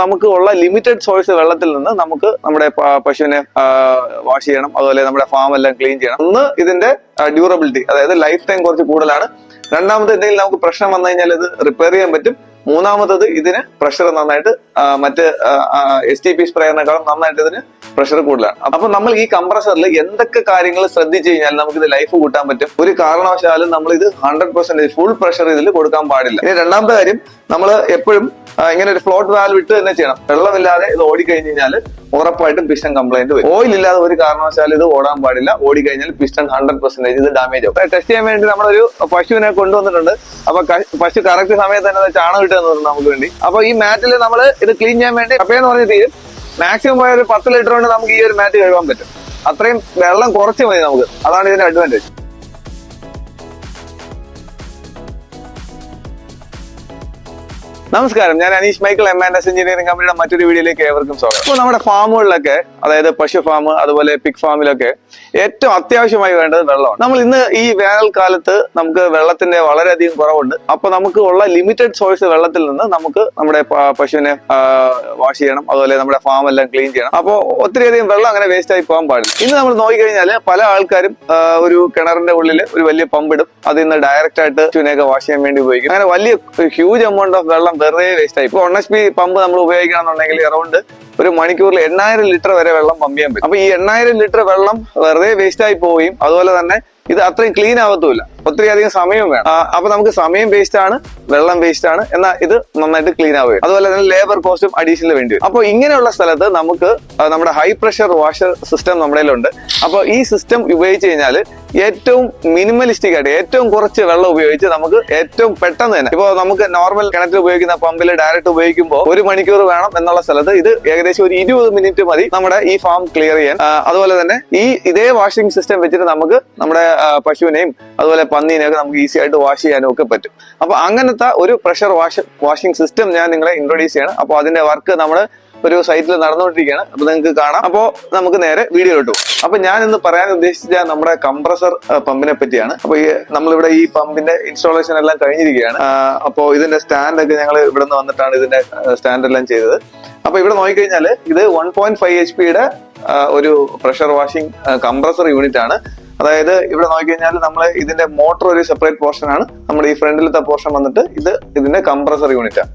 നമുക്ക് ഉള്ള limited source വെള്ളത്തിൽ നിന്ന് നമുക്ക് നമ്മുടെ പശുവിനെ വാഷ് ചെയ്യണം, അതുപോലെ നമ്മുടെ ഫാം എല്ലാം ക്ലീൻ ചെയ്യണം. ഒന്ന് ഇതിന്റെ ഡ്യൂറബിലിറ്റി, അതായത് ലൈഫ് ടൈം കുറച്ച് കൂടുതലാണ്. രണ്ടാമത് എന്തെങ്കിലും നമുക്ക് പ്രശ്നം വന്നു കഴിഞ്ഞാൽ ഇത് റിപ്പയർ ചെയ്യാൻ പറ്റും. മൂന്നാമത്തത് ഇതിന് പ്രഷർ നന്നായിട്ട് മറ്റ് STP സ്പ്രേയറിനേക്കാളും നന്നായിട്ട് ഇതിന് പ്രഷർ കൂടുതലാണ്. അപ്പൊ നമ്മൾ ഈ കംപ്രസറിൽ എന്തൊക്കെ കാര്യങ്ങൾ ശ്രദ്ധിച്ചു കഴിഞ്ഞാൽ നമുക്ക് ഇത് ലൈഫ് കൂട്ടാൻ പറ്റും. ഒരു കാരണവശാലും നമ്മൾ ഇത് 100% ഫുൾ പ്രഷർ ഇതിൽ കൊടുക്കാൻ പാടില്ല. ഇനി രണ്ടാമത്തെ കാര്യം, നമ്മൾ എപ്പോഴും ഇങ്ങനെ ഒരു ഫ്ലോട്ട് വാൽവ് ഇട്ട് തന്നെ ചെയ്യണം. വെള്ളമില്ലാതെ ഇത് ഓടിക്കഴിഞ്ഞ് കഴിഞ്ഞാൽ ഉറപ്പായിട്ടും പിസ്റ്റൺ കംപ്ലൈന്റ് വരും. ഓയിൽ ഇല്ലാതെ ഒരു കാരണവശാലും ഇത് ഓടാൻ പാടില്ല. ഓടിക്കഴിഞ്ഞാൽ പിസ്റ്റൺ 100% ഇത് ഡാമേജ് ആവും. ടെസ്റ്റ് ചെയ്യാൻ വേണ്ടി നമ്മളൊരു പശുവിനെ കൊണ്ടുവന്നിട്ടുണ്ട്. അപ്പൊ പശു കറക്റ്റ് സമയത്ത് തന്നെ ചാണകം ഇട്ട് തന്നിട്ടുണ്ട് നമുക്ക് വേണ്ടി. അപ്പൊ ഈ മാറ്റിൽ നമ്മൾ ഇത് ക്ലീൻ ചെയ്യാൻ വേണ്ടി കപ്പയെന്ന് പറഞ്ഞ തീരും മാക്സിമം പോയ ഒരു 10 ലിറ്റർ കൊണ്ട് നമുക്ക് ഈ ഒരു മാറ്റ് കഴുകാൻ പറ്റും. അത്രയും വെള്ളം കുറച്ച് മതി നമുക്ക്. അതാണ് ഇതിന്റെ അഡ്വാൻറ്റേജ്. നമസ്കാരം, ഞാൻ അനീഷ് മൈക്കിൾ, M&S എഞ്ചിനീയറിംഗ് കമ്പനിയുടെ മറ്റൊരു വീഡിയോയിലേക്ക് ഏവർക്കും സ്വാഗതം. ഇപ്പോൾ നമ്മുടെ ഫാമുകളിലൊക്കെ, അതായത് പശു ഫാം അതുപോലെ പിഗ് ഫാമിലൊക്കെ ഏറ്റവും അത്യാവശ്യമായി വേണ്ടത് വെള്ളമാണ്. നമ്മൾ ഇന്ന് ഈ വേനൽക്കാലത്ത് നമുക്ക് വെള്ളത്തിന്റെ വളരെയധികം കുറവുണ്ട്. അപ്പൊ നമുക്ക് ഉള്ള ലിമിറ്റഡ് സോഴ്സ് വെള്ളത്തിൽ നിന്ന് നമുക്ക് നമ്മുടെ പശുവിനെ വാഷ് ചെയ്യണം, അതുപോലെ നമ്മുടെ ഫാം എല്ലാം ക്ലീൻ ചെയ്യണം. അപ്പോൾ ഒത്തിരിയധികം വെള്ളം അങ്ങനെ വേസ്റ്റ് ആയി പോകാൻ പാടില്ല. ഇന്ന് നമ്മൾ നോക്കിക്കഴിഞ്ഞാൽ പല ആൾക്കാരും ഒരു കിണറിന്റെ ഉള്ളിൽ ഒരു വലിയ പമ്പ് ഇടും. അതിൽ നിന്ന് ഡയറക്റ്റ് ആയിട്ട് പശുവിനെയൊക്കെ വാഷ് ചെയ്യാൻ വേണ്ടി ഉപയോഗിക്കും. അങ്ങനെ വലിയ ഹ്യൂജ് എമൗണ്ട് ഓഫ് വെള്ളം വെറുതെ വേസ്റ്റ് ആയി. ഇപ്പോൾ 1 HP പമ്പ് നമ്മൾ ഉപയോഗിക്കണമെന്നുണ്ടെങ്കിൽ അറൗണ്ട് ഒരു മണിക്കൂറിൽ 8000 ലിറ്റർ വരെ വെള്ളം പമ്പ് ചെയ്യാൻ പറ്റും. അപ്പൊ ഈ 8000 ലിറ്റർ വെള്ളം വെറുതെ വേസ്റ്റ് ആയി പോവുകയും അതുപോലെ തന്നെ ഇത് അത്രയും ക്ലീൻ ആവത്തുമില്ല. ഒത്തിരി അധികം സമയവും വേണം. അപ്പൊ നമുക്ക് സമയം വേസ്റ്റ് ആണ്, വെള്ളം വേസ്റ്റ് ആണ്, എന്നാൽ ഇത് നന്നായിട്ട് ക്ലീൻ ആവുകയും അതുപോലെ തന്നെ ലേബർ കോസ്റ്റും അഡീഷണൽ വേണ്ടി വരും. അപ്പൊ ഇങ്ങനെയുള്ള സ്ഥലത്ത് നമുക്ക് നമ്മുടെ ഹൈ പ്രഷർ വാഷർ സിസ്റ്റം നമ്മുടെ കയ്യിലുണ്ട്. അപ്പൊ ഈ സിസ്റ്റം ഉപയോഗിച്ച് കഴിഞ്ഞാൽ ഏറ്റവും മിനിമലിസ്റ്റിക് ആയിട്ട് ഏറ്റവും കുറച്ച് വെള്ളം ഉപയോഗിച്ച് നമുക്ക് ഏറ്റവും പെട്ടെന്ന് തന്നെ, ഇപ്പോൾ നമുക്ക് നോർമൽ കിണറ്റിൽ ഉപയോഗിക്കുന്ന പമ്പിൽ ഡയറക്റ്റ് ഉപയോഗിക്കുമ്പോൾ 1 മണിക്കൂർ വേണം എന്നുള്ള സ്ഥലത്ത് ഇത് ഏകദേശം ഒരു 20 മിനിറ്റ് മതി നമ്മുടെ ഈ ഫാം ക്ലിയർ ചെയ്യാൻ. അതുപോലെ തന്നെ ഇതേ വാഷിംഗ് സിസ്റ്റം വെച്ചിട്ട് നമുക്ക് നമ്മുടെ പശുവിനെയും അതുപോലെ പന്നീനെയൊക്കെ നമുക്ക് ഈസി ആയിട്ട് വാഷ് ചെയ്യാനും ഒക്കെ പറ്റും. അപ്പൊ അങ്ങനത്തെ ഒരു പ്രഷർ വാഷിംഗ് സിസ്റ്റം ഞാൻ നിങ്ങളെ ഇൻട്രൊഡ്യൂസ് ചെയ്യണം. അപ്പൊ അതിന്റെ വർക്ക് നമ്മൾ ഒരു സൈറ്റിൽ നടന്നുകൊണ്ടിരിക്കുകയാണ്. അപ്പൊ നിങ്ങൾക്ക് കാണാം. അപ്പോ നമുക്ക് നേരെ വീഡിയോയിലോട്ട് പോകും. അപ്പൊ ഞാൻ ഇന്ന് പറയാൻ ഉദ്ദേശിച്ച നമ്മുടെ കംപ്രസർ പമ്പിനെ പറ്റിയാണ്. അപ്പൊ നമ്മളിവിടെ ഈ പമ്പിന്റെ ഇൻസ്റ്റാളേഷൻ എല്ലാം കഴിഞ്ഞിരിക്കുകയാണ്. അപ്പോൾ ഇതിന്റെ സ്റ്റാൻഡ് ഒക്കെ ഞങ്ങൾ ഇവിടെ നിന്ന് വന്നിട്ടാണ് ഇതിന്റെ സ്റ്റാൻഡ് എല്ലാം ചെയ്തത്. അപ്പൊ ഇവിടെ നോക്കിക്കഴിഞ്ഞാൽ ഇത് 1.5 HP ഒരു പ്രഷർ വാഷിംഗ് കംപ്രസർ യൂണിറ്റ് ആണ്. അതായത് ഇവിടെ നോക്കിക്കഴിഞ്ഞാൽ നമ്മൾ ഇതിന്റെ മോട്ടർ ഒരു സെപ്പറേറ്റ് പോർഷൻ ആണ്. നമ്മുടെ ഈ ഫ്രണ്ടിലത്തെ പോർഷൻ വന്നിട്ട് ഇതിന്റെ കംപ്രസർ യൂണിറ്റ് ആണ്.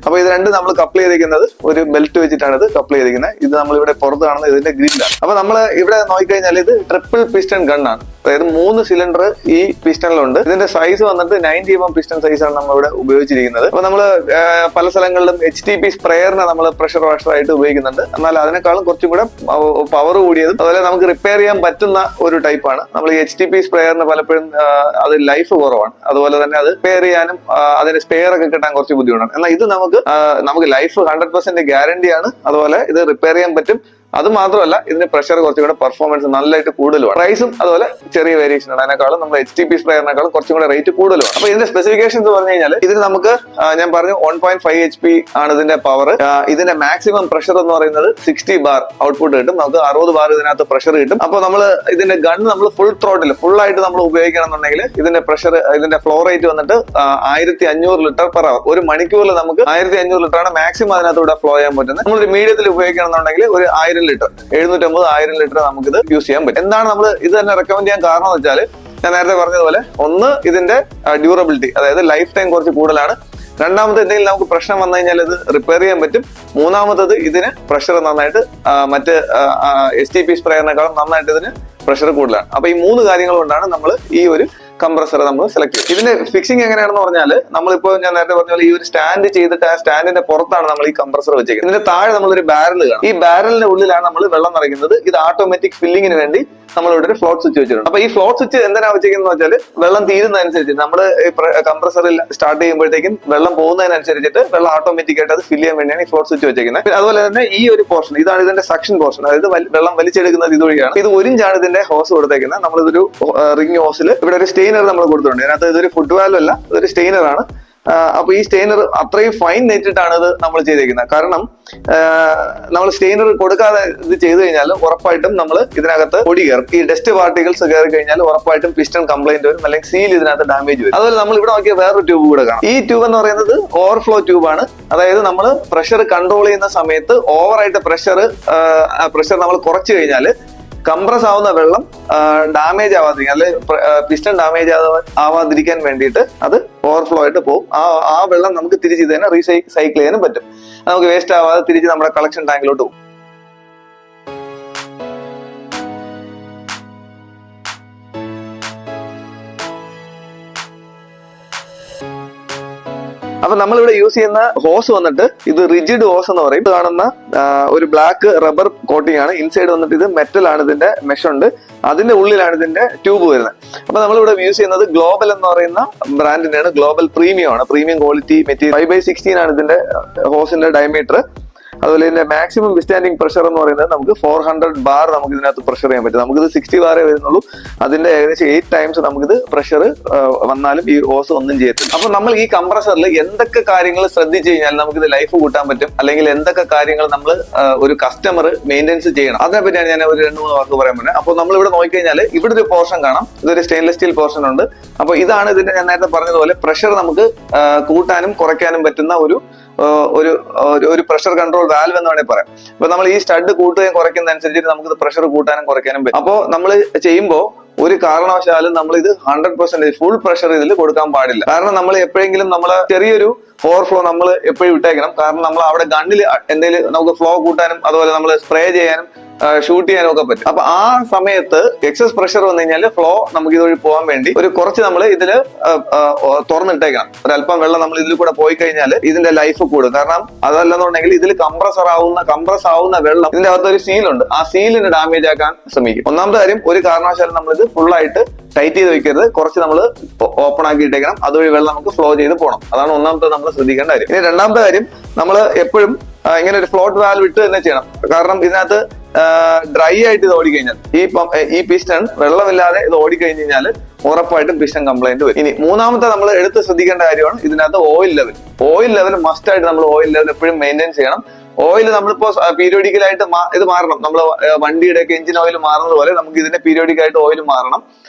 അപ്പൊ ഇത് രണ്ടും നമ്മൾ കപ്പിൾ ചെയ്തിരിക്കുന്നത് ഒരു ബെൽറ്റ് വെച്ചിട്ടാണ് ഇത് കപ്പിൾ ചെയ്തിരിക്കുന്നത്. ഇത് നമ്മൾ ഇവിടെ പുറത്ത് കാണുന്നത് ഇതിന്റെ ഗ്രില്ലാണ്. അപ്പൊ നമ്മൾ ഇവിടെ നോക്കിക്കഴിഞ്ഞാൽ ഇത് ട്രിപ്പിൾ പിസ്റ്റൺ ഗണ്ണാണ്. അതായത് 3 സിലിണ്ടർ ഈ പിസ്റ്റണിലുണ്ട്. ഇതിന്റെ സൈസ് വന്നിട്ട് 90 mm പിസ്റ്റൺ സൈസ് ആണ് നമ്മൾ ഇവിടെ ഉപയോഗിച്ചിരിക്കുന്നത്. അപ്പൊ നമ്മൾ പല സ്ഥലങ്ങളിലും HTP സ്പ്രേയറിനെ നമ്മൾ പ്രഷർ വാഷർ ആയിട്ട് ഉപയോഗിക്കുന്നുണ്ട്. എന്നാൽ അതിനേക്കാളും കുറച്ചും കൂടെ പവർ കൂടിയതും അതുപോലെ നമുക്ക് റിപ്പയർ ചെയ്യാൻ പറ്റുന്ന ഒരു ടൈപ്പാണ്. നമ്മൾ ഈ HTP സ്പ്രേയറിന് പലപ്പോഴും അത് ലൈഫ് കുറവാണ്. അതുപോലെ തന്നെ അത് റിപ്പയർ ചെയ്യാനും അതിന്റെ സ്പെയർ ഒക്കെ കിട്ടാൻ കുറച്ച് ബുദ്ധിമുട്ടാണ്. എന്നാൽ ഇത് നമുക്ക് ലൈഫ് 100% ഗ്യാരണ്ടി ആണ്. അതുപോലെ ഇത് റിപ്പയർ ചെയ്യാൻ പറ്റും. അത് മാത്രമല്ല ഇതിന്റെ പ്രഷർ കുറച്ചും കൂടെ പെർഫോമൻസ് നല്ലതായിട്ട് കൂടുതലാണ്. പ്രൈസും അതുപോലെ ചെറിയ വേരിയേഷൻ ആണ്. അതിനേക്കാളും നമ്മൾ HTP സ്പ്രേയറിനേക്കാളും കുറച്ചും കൂടെ റേറ്റ് കൂടുതലാണ്. അപ്പൊ ഇതിന്റെ സ്പെസിഫിക്കേഷൻസ് പറഞ്ഞു കഴിഞ്ഞാൽ ഇതിന് നമുക്ക് ഞാൻ പറഞ്ഞു 1.5 HP ആണ് ഇതിന്റെ പവർ. ഇതിന്റെ മാക്സിമം പ്രഷർ എന്ന് പറയുന്നത് 60 ബാർ ഔട്ട്പുട്ട് കിട്ടും. നമുക്ക് 60 ബാർ ഇതിനകത്ത് പ്രഷർ കിട്ടും. അപ്പൊ നമ്മൾ ഇതിന്റെ ഗൺ നമ്മൾ ഫുൾ ത്രോട്ടിൽ ഫുൾ ആയിട്ട് നമ്മൾ ഉപയോഗിക്കണം എന്നുണ്ടെങ്കിൽ ഇതിന്റെ പ്രഷർ ഇതിന്റെ ഫ്ലോ റേറ്റ് വന്നിട്ട് 1500 ലിറ്റർ പെർ അവർ. ഒരു മണിക്കൂറിൽ നമുക്ക് 1500 ലിറ്റർ ആണ് മാക്സിമം അതിനകത്തൂടെ ഫ്ലോ ചെയ്യാൻ പറ്റുന്നത്. നമ്മളൊരു മീഡിയത്തിൽ ഉപയോഗിക്കണം എന്നുണ്ടെങ്കിൽ ഒരു 1000 ലിറ്റർ 750-1000 ലിറ്റർ നമുക്ക് ഇത് യൂസ് ചെയ്യാൻ പറ്റും. എന്താണ് നമ്മൾ ഇത് തന്നെ റെക്കമെൻഡ് ചെയ്യാൻ കാരണം എന്ന് വെച്ചാൽ ഞാൻ നേരത്തെ പറഞ്ഞതുപോലെ ഒന്ന് ഇതിന്റെ ഡ്യൂറബിലിറ്റി, അതായത് ലൈഫ് ടൈം കുറച്ച് കൂടുതലാണ്. രണ്ടാമത് എന്തെങ്കിലും നമുക്ക് പ്രശ്നം വന്നു കഴിഞ്ഞാൽ ഇത് റിപ്പയർ ചെയ്യാൻ പറ്റും. മൂന്നാമത്തത് ഇതിന് പ്രഷർ നന്നായിട്ട് മറ്റ് STP സ്പ്രേയറിനേക്കാളും നന്നായിട്ട് ഇതിന് പ്രഷർ കൂടുതലാണ്. അപ്പൊ ഈ 3 കാര്യങ്ങൾ കൊണ്ടാണ് നമ്മൾ ഈ ഒരു കംപ്രസർ നമ്മൾ സെലക്ട് ചെയ്യും. ഇതിന്റെ ഫിക്സിംഗ് എങ്ങനെയാണെന്ന് പറഞ്ഞാൽ നമ്മളിപ്പോ ഞാൻ നേരത്തെ പറഞ്ഞ പോലെ ഈ ഒരു സ്റ്റാൻഡ് ചെയ്തിട്ട് ആ സ്റ്റാൻഡിന്റെ പുറത്താണ് നമ്മൾ ഈ കംപ്രസർ വെച്ചേക്കുന്നത്. ഇതിന്റെ താഴെ നമ്മളൊരു ബാരൽ കാണാം. ഈ ബാരലിന്റെ ഉള്ളിലാണ് നമ്മൾ വെള്ളം നിറയ്ക്കുന്നത്. ഇത് ഓട്ടോമാറ്റിക് ഫില്ലിങ്ങിന് വേണ്ടി നമ്മളിവിടെ ഒരു ഫ്ലോട്ട് സ്വിച്ച് വെച്ചിട്ടുണ്ട്. അപ്പൊ ഈ ഫ്ലോട്ട് സ്വിച്ച് എന്തിനാ വെച്ചേക്കുന്നത് വെച്ചാൽ വെള്ളം തീരുന്നതനുസരിച്ച് നമ്മൾ കംപ്രസറിൽ സ്റ്റാർട്ട് ചെയ്യുമ്പോഴത്തേക്കും വെള്ളം പോകുന്നതിനനുസരിച്ചിട്ട് വെള്ളം ഓട്ടോമാറ്റിക് ആയിട്ട് അത് ഫില്ല് ചെയ്യാൻ വേണ്ടിയാണ് ഈ ഫ്ലോട്ട് സ്വിച്ച് വെച്ചേക്കുന്നത്. അതുപോലെ തന്നെ ഈ ഒരു പോർഷൻ ഇതാണ് ഇതിന്റെ സക്ഷൻ പോർഷൻ, അതായത് വെള്ളം വലിച്ചെടുക്കുന്നത് ഇതുവഴിയാണ്. ഇത് 1 ഇഞ്ചാണ് ഇതിന്റെ ഹോസ് കൊടുത്തേക്കുന്നത്. നമ്മളിതൊരു റിംഗ് ഹോസിൽ ഇവിടെ ഒരു സ്റ്റെയിനർ നമ്മൾ കൊടുത്തിട്ടുണ്ട്. ഇതിനകത്ത് ഇതൊരു ഫുഡ് വാൽവ് അല്ല, ഇതൊരു സ്റ്റെയിനർ ആണ്. അപ്പൊ ഈ സ്റ്റെയിനർ അത്രയും ഫൈൻ നെറ്റിട്ടാണ് ഇത് നമ്മൾ ചെയ്തേക്കുന്നത്. കാരണം നമ്മൾ സ്റ്റെയിനർ കൊടുക്കാതെ ഇത് ചെയ്തു കഴിഞ്ഞാൽ ഉറപ്പായിട്ടും നമ്മൾ ഇതിനകത്ത് പൊടി കയറും. ഈ ഡസ്റ്റ് പാർട്ടികൾസ് കയറി കഴിഞ്ഞാൽ ഉറപ്പായിട്ടും പിസ്റ്റൺ കംപ്ലൈന്റ് വരും, അല്ലെങ്കിൽ സീൽ ഇതിനകത്ത് ഡാമേജ് വരും. അതുപോലെ നമ്മൾ ഇവിടെ നോക്കിയ വേറൊരു ട്യൂബ് കൂടെ കാണാം. ഈ ട്യൂബ് എന്ന് പറയുന്നത് ഓവർഫ്ലോ ട്യൂബാണ്. അതായത് നമ്മൾ പ്രഷർ കൺട്രോൾ ചെയ്യുന്ന സമയത്ത് ഓവറായിട്ട് പ്രഷർ നമ്മൾ കുറച്ചു കഴിഞ്ഞാൽ കംപ്രസ് ആവുന്ന വെള്ളം ഡാമേജ് ആവാതിരിക്കാൻ, അല്ലെ പിസ്റ്റൺ ഡാമേജ് ആവാതിരിക്കാൻ വേണ്ടിയിട്ട് അത് ഓവർഫ്ലോ ആയിട്ട് പോകും. ആ വെള്ളം നമുക്ക് തിരിച്ച് ഇത് തന്നെ റീസൈക്കിൾ ചെയ്യാനും പറ്റും. നമുക്ക് വേസ്റ്റ് ആവാതെ തിരിച്ച് നമ്മുടെ കളക്ഷൻ ടാങ്കിലോട്ട് പോകും. അപ്പൊ നമ്മളിവിടെ യൂസ് ചെയ്യുന്ന ഹോസ് വന്നിട്ട് ഇത് റിജിഡ് ഹോസ് എന്ന് പറയും. ഇത് കാണുന്ന ഒരു ബ്ലാക്ക് റബ്ബർ കോട്ടിംഗ് ആണ്. ഇൻസൈഡ് വന്നിട്ട് ഇത് മെറ്റൽ ആണ്, ഇതിന്റെ മെഷ് ഉണ്ട്, അതിന്റെ ഉള്ളിലാണ് ഇതിന്റെ ട്യൂബ് വരുന്നത്. അപ്പൊ നമ്മളിവിടെ യൂസ് ചെയ്യുന്നത് ഗ്ലോബൽ എന്ന് പറയുന്ന ബ്രാൻഡിന്റെയാണ്. ഗ്ലോബൽ പ്രീമിയം ആണ്, പ്രീമിയം ക്വാളിറ്റി മെറ്റീരിയൽ. 5/16 ആണ് ഇതിന്റെ ഹോസിന്റെ ഡയമീറ്റർ. അതുപോലെ ഇതിന്റെ മാക്സിമം വിസ്റ്റാൻഡിങ് പ്രഷർ എന്ന് പറയുന്നത് നമുക്ക് 400 ബാർ നമുക്ക് ഇതിനകത്ത് പ്രഷർ ചെയ്യാൻ പറ്റും. നമുക്കിത് 60 ബാറേ വരുന്നുള്ളൂ. അതിന്റെ ഏകദേശം 8 ടൈംസ് നമുക്കിത് പ്രഷർ വന്നാലും ഈ ഹോസ് ഒന്നും ചെയ്യത്തില്ല. അപ്പൊ നമ്മൾ ഈ കംപ്രസറിൽ എന്തൊക്കെ കാര്യങ്ങൾ ശ്രദ്ധിച്ചു കഴിഞ്ഞാൽ നമുക്കിത് ലൈഫ് കൂട്ടാൻ പറ്റും, അല്ലെങ്കിൽ എന്തൊക്കെ കാര്യങ്ങൾ നമ്മൾ ഒരു കസ്റ്റമർ മെയിൻ്റെനൻസ് ചെയ്യണം, അതിനെപ്പറ്റിയാണ് ഞാൻ ഒരു 2-3 വാക്ക് പറയാൻ പറ്റുന്നത്. അപ്പോൾ നമ്മൾ ഇവിടെ നോക്കിക്കഴിഞ്ഞാൽ ഇവിടെ ഒരു പോർഷൻ കാണാം. ഇതൊരു സ്റ്റെയിൻലെസ് സ്റ്റീൽ പോർഷൻ ഉണ്ട്. അപ്പൊ ഇതാണ് ഇതിന്റെ, ഞാൻ നേരത്തെ പറഞ്ഞതുപോലെ പ്രഷർ നമുക്ക് കൂട്ടാനും കുറയ്ക്കാനും പറ്റുന്ന ഒരു പ്രഷർ കൺട്രോൾ വാൽവ് എന്ന് വേണമെങ്കിൽ പറയാം. അപ്പൊ നമ്മൾ ഈ സ്റ്റഡ് കൂട്ടുകയും കുറയ്ക്കുന്നതനുസരിച്ച് നമുക്ക് പ്രഷർ കൂട്ടാനും കുറയ്ക്കാനും പറ്റും. അപ്പോൾ നമ്മൾ ചെയ്യുമ്പോൾ ഒരു കാരണവശാലും നമ്മൾ ഇത് 100% ഫുൾ പ്രഷർ ഇതിൽ കൊടുക്കാൻ പാടില്ല. കാരണം നമ്മൾ എപ്പോഴെങ്കിലും നമ്മൾ ചെറിയൊരു ഓവർഫ്ലോ നമ്മൾ എപ്പോഴും ഇട്ടേക്കണം. കാരണം നമ്മൾ അവിടെ ഗണ്ണിൽ എന്തെങ്കിലും നമുക്ക് ഫ്ലോ കൂട്ടാനും അതുപോലെ നമ്മൾ സ്പ്രേ ചെയ്യാനും ഷൂട്ട് ചെയ്യാനും ഒക്കെ പറ്റും. അപ്പൊ ആ സമയത്ത് എക്സസ് പ്രഷർ വന്നു കഴിഞ്ഞാൽ ഫ്ലോ നമുക്ക് ഇതുവഴി പോകാൻ വേണ്ടി കുറച്ച് നമ്മൾ ഇതിൽ തുറന്നിട്ടേക്കണം. ഒരല്പം വെള്ളം നമ്മൾ ഇതിൽ കൂടെ പോയി കഴിഞ്ഞാൽ ഇതിന്റെ ലൈഫ് കൂടും. കാരണം അതല്ലെന്നുണ്ടെങ്കിൽ ഇതിൽ കംപ്രസ് ആവുന്ന വെള്ളം ഇതിന്റെ അകത്ത് ഒരു സീലുണ്ട്, ആ സീലിന് ഡാമേജ് ആക്കാൻ ശ്രമിക്കും. ഒന്നാമത്തെ കാര്യം, ഒരു കാരണവശാലും നമ്മളിത് ഫുള്ളായിട്ട് ടൈറ്റ് ചെയ്ത് വെക്കരുത്. കുറച്ച് നമ്മൾ ഓപ്പൺ ആക്കി ഇട്ടേക്കണം. അതുവഴി വെള്ളം നമുക്ക് ഫ്ലോ ചെയ്ത് പോകണം. അതാണ് ഒന്നാമത്തെ നമ്മൾ ശ്രദ്ധിക്കേണ്ട കാര്യം. ഇനി രണ്ടാമത്തെ കാര്യം, നമ്മൾ എപ്പോഴും ഇങ്ങനെ ഒരു ഫ്ലോട്ട് വാൽവ് ഇട്ട് തന്നെ ചെയ്യണം. കാരണം ഇതിനകത്ത് ഡ്രൈ ആയിട്ട് ഇത് ഓടിക്കഴിഞ്ഞാൽ ഈ പിസ്റ്റൺ വെള്ളമില്ലാതെ ഇത് ഓടിക്കഴിഞ്ഞ് കഴിഞ്ഞാൽ ഉറപ്പായിട്ടും പിസ്റ്റൺ കംപ്ലൈന്റ് വരും. ഇനി മൂന്നാമത്തെ നമ്മൾ എടുത്ത് ശ്രദ്ധിക്കേണ്ട കാര്യമാണ് ഇതിനകത്ത് ഓയിൽ ലെവൽ മസ്റ്റ് ആയിട്ട് നമ്മൾ ഓയിൽ ലെവൽ എപ്പോഴും മെയിൻറ്റെയിൻ ചെയ്യണം. ഓയിൽ നമ്മളിപ്പോ പീരിയോഡിക്കലായിട്ട് ഇത് മാറണം. നമ്മൾ വണ്ടിയുടെ ഒക്കെ എഞ്ചിൻ ഓയിൽ മാറുന്നത് പോലെ നമുക്ക് ഇതിന്റെ പീരിയോഡിക്കായിട്ട് ഓയിൽ മാറണം.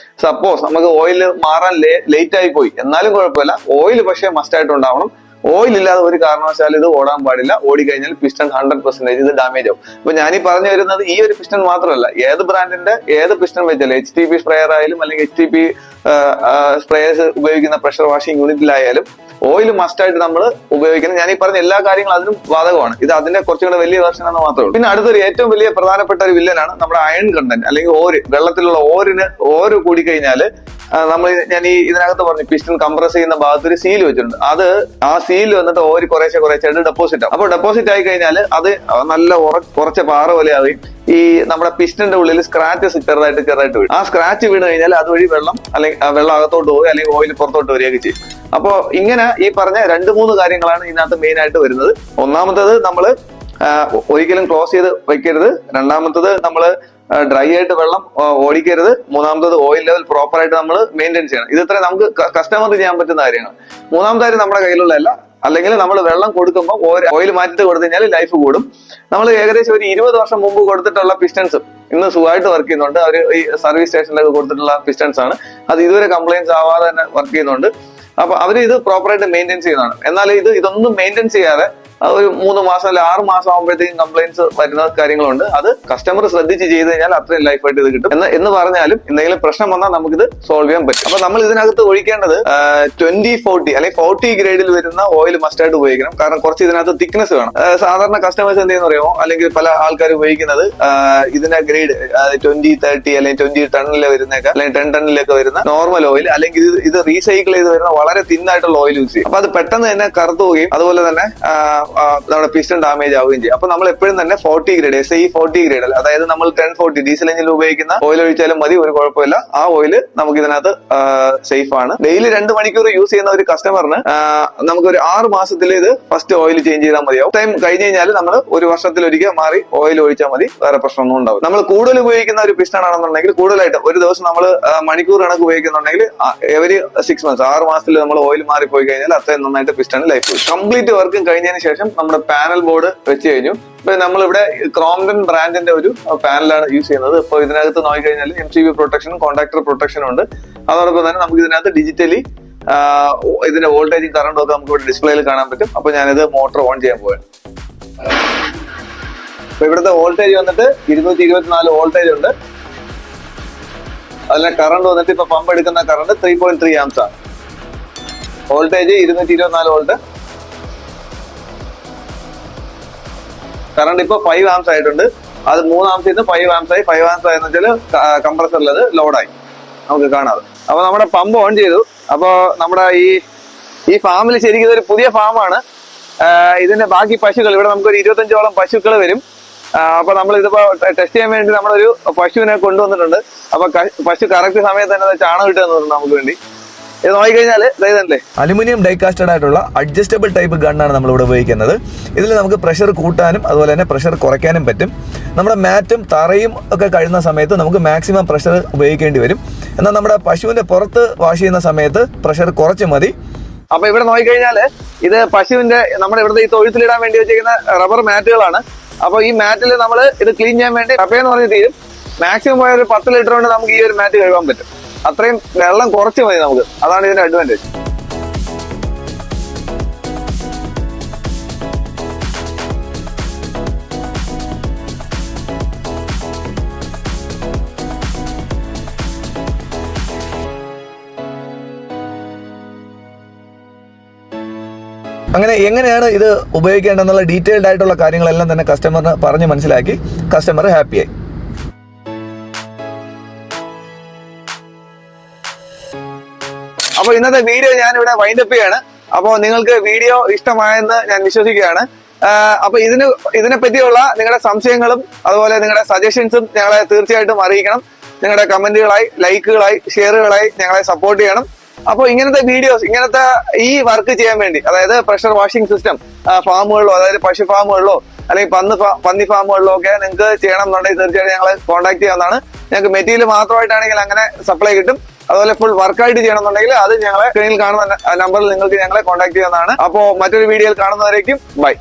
സപ്പോസ് നമുക്ക് ഓയിൽ മാറാൻ ലേറ്റ് ആയി പോയി എന്നാലും കുഴപ്പമില്ല, ഓയിൽ പക്ഷേ മസ്റ്റ് ആയിട്ട് ഉണ്ടാവണം. ഓയിൽ ഇല്ലാതെ ഒരു കാരണവശാലും ഇത് ഓടാൻ പാടില്ല. ഓടിക്കഴിഞ്ഞാൽ പിസ്റ്റൺ 100% ഇത് ഡാമേജ് ആവും. അപ്പൊ ഞാനീ പറഞ്ഞു വരുന്നത് ഈ ഒരു പിസ്റ്റൺ മാത്രമല്ല, ഏത് ബ്രാൻഡിന്റെ ഏത് പിസ്റ്റൺ വെച്ചാലും HTP സ്പ്രെയർ ആയാലും അല്ലെങ്കിൽ HTP സ്പ്രേയേഴ്സ് ഉപയോഗിക്കുന്ന പ്രഷർ വാഷിംഗ് യൂണിറ്റിലായാലും ഓയിൽ മസ്റ്റായിട്ട് നമ്മൾ ഉപയോഗിക്കണം. ഞാൻ ഈ പറഞ്ഞ എല്ലാ കാര്യങ്ങളും അതിനും ബാധകമാണ്. ഇത് അതിന്റെ കുറച്ചും കൂടെ വലിയ വെർഷൻ എന്ന് മാത്രമേ ഉള്ളൂ. പിന്നെ അടുത്തൊരു ഏറ്റവും വലിയ പ്രധാനപ്പെട്ട ഒരു വില്ലനാണ് നമ്മുടെ അയൺ കണ്ടന്റ്, അല്ലെങ്കിൽ ഓര്. വെള്ളത്തിലുള്ള ഓര് കൂടിക്കഴിഞ്ഞാൽ ഞാൻ ഈ ഇതിനകത്ത് പറഞ്ഞു പിസ്റ്റൺ കംപ്രസ് ചെയ്യുന്ന ഭാഗത്ത് ഒരു സീൽ വെച്ചിട്ടുണ്ട്. ആ സീൽ വന്നിട്ട് ഓര് കുറേശ്ശെ ഡെപ്പോസിറ്റ് ആവും. അപ്പോൾ ഡെപ്പോസിറ്റ് ആയി കഴിഞ്ഞാൽ അത് നല്ല കുറച്ച പാറ പോലെ ആവുകയും ഈ നമ്മുടെ പിസ്റ്റന്റെ ഉള്ളിൽ സ്ക്രാച്ചസ് ചെറുതായിട്ട് വീഴും. ആ സ്ക്രാച്ച് വീണ് കഴിഞ്ഞാൽ അതുവഴി വെള്ളം അകത്തോട്ട് പോകുക, അല്ലെങ്കിൽ ഓയിൽ പുറത്തോട്ട് വരികയൊക്കെ ചെയ്യും. അപ്പോ ഇങ്ങനെ ഈ പറഞ്ഞ 2-3 കാര്യങ്ങളാണ് ഇതിനകത്ത് മെയിൻ ആയിട്ട് വരുന്നത്. ഒന്നാമത്തത് നമ്മൾ ഒരിക്കലും ക്ലോസ് ചെയ്ത് വെക്കരുത്. രണ്ടാമത്തത് നമ്മൾ ഡ്രൈ ആയിട്ട് വെള്ളം ഓടിക്കരുത്. മൂന്നാമത്തത് ഓയിൽ ലെവൽ പ്രോപ്പർ ആയിട്ട് നമ്മൾ മെയിൻറ്റെയിൻ ചെയ്യണം. ഇത് ഇത്ര നമുക്ക് കസ്റ്റമറിന് ചെയ്യാൻ പറ്റുന്ന കാര്യമാണ്. മൂന്നാമത്തെ കാര്യം നമ്മുടെ കയ്യിലുള്ളതല്ല. അല്ലെങ്കിൽ നമ്മൾ വെള്ളം കൊടുക്കുമ്പോൾ ഓയിൽ മാറ്റിട്ട് കൊടുത്തു കഴിഞ്ഞാൽ ലൈഫ് കൂടും. നമ്മൾ ഏകദേശം ഒരു 20 വർഷം മുമ്പ് കൊടുത്തിട്ടുള്ള പിസ്റ്റൺസ് ഇന്ന് സുഖമായിട്ട് വർക്ക് ചെയ്യുന്നുണ്ട്. അവർ ഈ സർവീസ് സ്റ്റേഷനിലൊക്കെ കൊടുത്തിട്ടുള്ള പിസ്റ്റൺസ് ആണ്. അത് ഇതുവരെ കംപ്ലൈൻസ് ആവാതെ തന്നെ വർക്ക് ചെയ്യുന്നുണ്ട്. അപ്പൊ അവർ ഇത് പ്രോപ്പറായിട്ട് മെയിൻറ്റെയിൻ ചെയ്യുന്നതാണ്. എന്നാൽ ഇതൊന്നും മെയിൻറ്റെയിൻ ചെയ്യാതെ ഒരു 3 മാസം അല്ലെ 6 മാസം ആകുമ്പോഴത്തേക്കും കംപ്ലൈൻസ് വരുന്ന കാര്യങ്ങളുണ്ട്. അത് കസ്റ്റമർ ശ്രദ്ധിച്ച് ചെയ്ത് കഴിഞ്ഞാൽ അത്രയും ലൈഫായിട്ട് ഇത് കിട്ടും. എന്ന് പറഞ്ഞാലും എന്തെങ്കിലും പ്രശ്നം വന്നാൽ നമുക്കിത് സോൾവ് ചെയ്യാൻ പറ്റും. അപ്പൊ നമ്മൾ ഇതിനകത്ത് ഒഴിക്കേണ്ടത് 20-40 അല്ലെങ്കിൽ 40 ഗ്രേഡിൽ വരുന്ന ഓയിൽ മസ്റ്റായിട്ട് ഉപയോഗിക്കണം. കാരണം കുറച്ച് ഇതിനകത്ത് തിക്നെസ് വേണം. സാധാരണ കസ്റ്റമേഴ്സ് എന്ത് ചെയ്യുന്ന പറയുമോ, അല്ലെങ്കിൽ പല ആൾക്കാർ ഉപയോഗിക്കുന്നത് ഇതിന്റെ ഗ്രേഡ് 20-30 അല്ലെങ്കിൽ 20 ടണ്ണിൽ വരുന്നേക്കെ അല്ലെങ്കിൽ 10 ടണ്ണിലൊക്കെ വരുന്ന നോർമൽ ഓയിൽ, അല്ലെങ്കിൽ ഇത് റീസൈക്കിൾ ചെയ്ത് വരുന്ന വളരെ തിന്നായിട്ടുള്ള ഓയിൽ യൂസ് ചെയ്യും. അപ്പൊ അത് പെട്ടെന്ന് തന്നെ കറുത്തു പോവുകയും അതുപോലെ തന്നെ നമ്മുടെ പിസ്റ്റൺ ഡാമേജ് ആവുകയും ചെയ്യും. അപ്പൊ നമ്മൾ എപ്പോഴും തന്നെ 40 ഗ്രേഡ് SI40 ഗ്രേഡ് അല്ല, അതായത് നമ്മൾ 1040 ഡീസൽ എഞ്ചിനിൽ ഉപയോഗിക്കുന്ന ഓയിൽ ഒഴിച്ചാലും മതി, ഒരു കുഴപ്പമില്ല. ആ ഓയിൽ നമുക്ക് ഇതിനകത്ത് സേഫ് ആണ്. ഡെയിലി 2 മണിക്കൂർ യൂസ് ചെയ്യുന്ന ഒരു കസ്റ്റമറിന് നമുക്ക് ഒരു 6 മാസത്തിൽ ഇത് ഫസ്റ്റ് ഓയിൽ ചേഞ്ച് ചെയ്താൽ മതിയാവും. ടൈം കഴിഞ്ഞ് കഴിഞ്ഞാൽ നമ്മൾ ഒരു വർഷത്തിലൊരിക്കൽ മാറി ഓയിൽ ഒഴിച്ചാൽ മതി, വേറെ പ്രശ്നമൊന്നും ഉണ്ടാവും. നമ്മൾ കൂടുതൽ ഉപയോഗിക്കുന്ന ഒരു പിസ്റ്റൺ ആണെന്നുണ്ടെങ്കിൽ കൂടുതലായിട്ട് ഒരു ദിവസം നമ്മൾ മണിക്കൂർ കണക്ക് ഉപയോഗിക്കുന്നുണ്ടെങ്കിൽ എവരി 6 മന്ത്സ് 6 മാസത്തിൽ നമ്മൾ ഓയിൽ മാറിപ്പോയി കഴിഞ്ഞാൽ അത്രയും നന്നായിട്ട് പിസ്റ്റൺ ലൈഫ്. കംപ്ലീറ്റ് വർക്കും കഴിഞ്ഞതിന് ശേഷം നമ്മുടെ പാനൽ ബോർഡ് വെച്ച് കഴിഞ്ഞു. ഇപ്പൊ നമ്മളിവിടെ ക്രോംപ്ടൺ ബ്രാൻഡിന്റെ ഒരു പാനലാണ് യൂസ് ചെയ്യുന്നത്. ഇപ്പൊ ഇതിനകത്ത് നോക്കിക്കഴിഞ്ഞാൽ MCB പ്രൊട്ടക്ഷനും കോണ്ടാക്ടർ പ്രൊട്ടക്ഷനും ഉണ്ട്. അതോടൊപ്പം തന്നെ നമുക്ക് ഇതിനകത്ത് ഡിജിറ്റലി ഇതിന്റെ വോൾട്ടേജും കറണ്ടും ഒക്കെ നമുക്ക് ഇവിടെ ഡിസ്പ്ലേയിൽ കാണാൻ പറ്റും. അപ്പൊ ഞാനിത് മോട്ടോർ ഓൺ ചെയ്യാൻ പോവാണ്. അപ്പൊ ഇവിടുത്തെ വോൾട്ടേജ് വന്നിട്ട് 224 വോൾട്ടേജ് ഉണ്ട്. അതിലെ കറണ്ട് വന്നിട്ട് ഇപ്പൊ പമ്പ് എടുക്കുന്ന കറണ്ട് 3.3 ആംസ് ആണ്. Voltage 224 volt. കറണ്ട് ഇപ്പൊ 5 ആംസ് ആയിട്ടുണ്ട്. അത് 3 ആംസിൽ നിന്ന് 5 ആംസ് ആയി. 5 ആംസ് ആയെന്ന് വെച്ചാൽ കംപ്രസറിൽ അത് ലോഡായി, നമുക്ക് കാണാതെ. അപ്പൊ നമ്മുടെ പമ്പ് ഓൺ ചെയ്തു. അപ്പൊ നമ്മുടെ ഈ ഫാമിൽ ശരിക്കും ഇതൊരു പുതിയ ഫാമാണ്. ഇതിന്റെ ബാക്കി പശുക്കൾ ഇവിടെ നമുക്കൊരു 25ഓളം പശുക്കൾ വരും. അപ്പൊ നമ്മൾ ഇതിപ്പോ ടെസ്റ്റ് ചെയ്യാൻ വേണ്ടി നമ്മളൊരു പശുവിനെ കൊണ്ടുവന്നിട്ടുണ്ട്. അപ്പൊ പശു കറക്റ്റ് സമയത്ത് തന്നെ ചാണകം ഇട്ട് തന്നിട്ടുണ്ട് നമുക്ക് വേണ്ടി. ഇത് നോക്കിക്കഴിഞ്ഞാൽ ഇതല്ലേ അലുമിനിയം ഡൈകാസ്റ്റഡ് ആയിട്ടുള്ള അഡ്ജസ്റ്റബിൾ ടൈപ്പ് ഗണ്ണാണ് നമ്മളിവിടെ ഉപയോഗിക്കുന്നത്. ഇതിൽ നമുക്ക് പ്രഷർ കൂട്ടാനും അതുപോലെ തന്നെ പ്രഷർ കുറയ്ക്കാനും പറ്റും. നമ്മുടെ മാറ്റും തറയും ഒക്കെ കഴിയുന്ന സമയത്ത് നമുക്ക് മാക്സിമം പ്രഷർ ഉപയോഗിക്കേണ്ടി വരും. എന്നാൽ നമ്മുടെ പശുവിന്റെ പുറത്ത് വാഷ് ചെയ്യുന്ന സമയത്ത് പ്രഷർ കുറച്ച് മതി. അപ്പൊ ഇവിടെ നോക്കിക്കഴിഞ്ഞാല് ഇത് പശുവിന്റെ നമ്മുടെ ഇവിടുത്തെ ഈ തൊഴുത്തിലിടാൻ വേണ്ടി വെച്ചിരിക്കുന്ന റബ്ബർ മാറ്റുകളാണ്. അപ്പൊ ഈ മാറ്റിൽ നമ്മൾ ഇത് ക്ലീൻ ചെയ്യാൻ വേണ്ടി കപ്പയെന്ന് പറഞ്ഞ് തീരും. മാക്സിമം പോയ ഒരു 10 ലിറ്റർ കൊണ്ട് നമുക്ക് ഈ ഒരു മാറ്റ് കഴുകാൻ പറ്റും. അത്രയും വെള്ളം കുറച്ച് മതി നമുക്ക്. അതാണ് ഇതിന്റെ അഡ്വാൻറ്റേജ്. അങ്ങനെ എങ്ങനെയാണ് ഇത് ഉപയോഗിക്കേണ്ടതെന്നുള്ള ഡീറ്റെയിൽഡ് ആയിട്ടുള്ള കാര്യങ്ങളെല്ലാം തന്നെ കസ്റ്റമറിന് പറഞ്ഞ് മനസ്സിലാക്കി കസ്റ്റമർ ഹാപ്പിയായി. അപ്പൊ ഇന്നത്തെ വീഡിയോ ഞാൻ ഇവിടെ വൈൻഡപ്പ് ചെയ്യാണ്. അപ്പോൾ നിങ്ങൾക്ക് വീഡിയോ ഇഷ്ടമായെന്ന് ഞാൻ വിശ്വസിക്കുകയാണ്. അപ്പൊ ഇതിനെ പറ്റിയുള്ള നിങ്ങളുടെ സംശയങ്ങളും അതുപോലെ നിങ്ങളുടെ സജഷൻസും ഞങ്ങളെ തീർച്ചയായിട്ടും അറിയിക്കണം. നിങ്ങളുടെ കമന്റുകളായി, ലൈക്കുകളായി, ഷെയറുകളായി ഞങ്ങളെ സപ്പോർട്ട് ചെയ്യണം. അപ്പോൾ ഇങ്ങനത്തെ വീഡിയോസ്, ഇങ്ങനത്തെ ഈ വർക്ക് ചെയ്യാൻ വേണ്ടി, അതായത് പ്രഷർ വാഷിംഗ് സിസ്റ്റം ഫാമുകളിലോ, അതായത് പശു ഫാമുകളിലോ അല്ലെങ്കിൽ പന്നി ഫാമുകളിലോ ഒക്കെ നിങ്ങൾക്ക് ചെയ്യണം എന്നുണ്ടെങ്കിൽ തീർച്ചയായിട്ടും ഞങ്ങളെ കോൺടാക്ട് ചെയ്യാവുന്നതാണ്. ഞങ്ങൾക്ക് മെറ്റീരിയൽ മാത്രമായിട്ടാണെങ്കിൽ അങ്ങനെ സപ്ലൈ കിട്ടും. അതുപോലെ ഫുൾ വർക്കായിട്ട് ചെയ്യണമെന്നുണ്ടെങ്കിൽ അത് ഞങ്ങളെ സ്ക്രീനിൽ കാണുന്ന നമ്പറിൽ നിങ്ങൾക്ക് ഞങ്ങളെ കോൺടാക്ട് ചെയ്യാവുന്നതാണ്. അപ്പോൾ മറ്റൊരു വീഡിയോയിൽ കാണുന്നവരേക്കും ബൈ.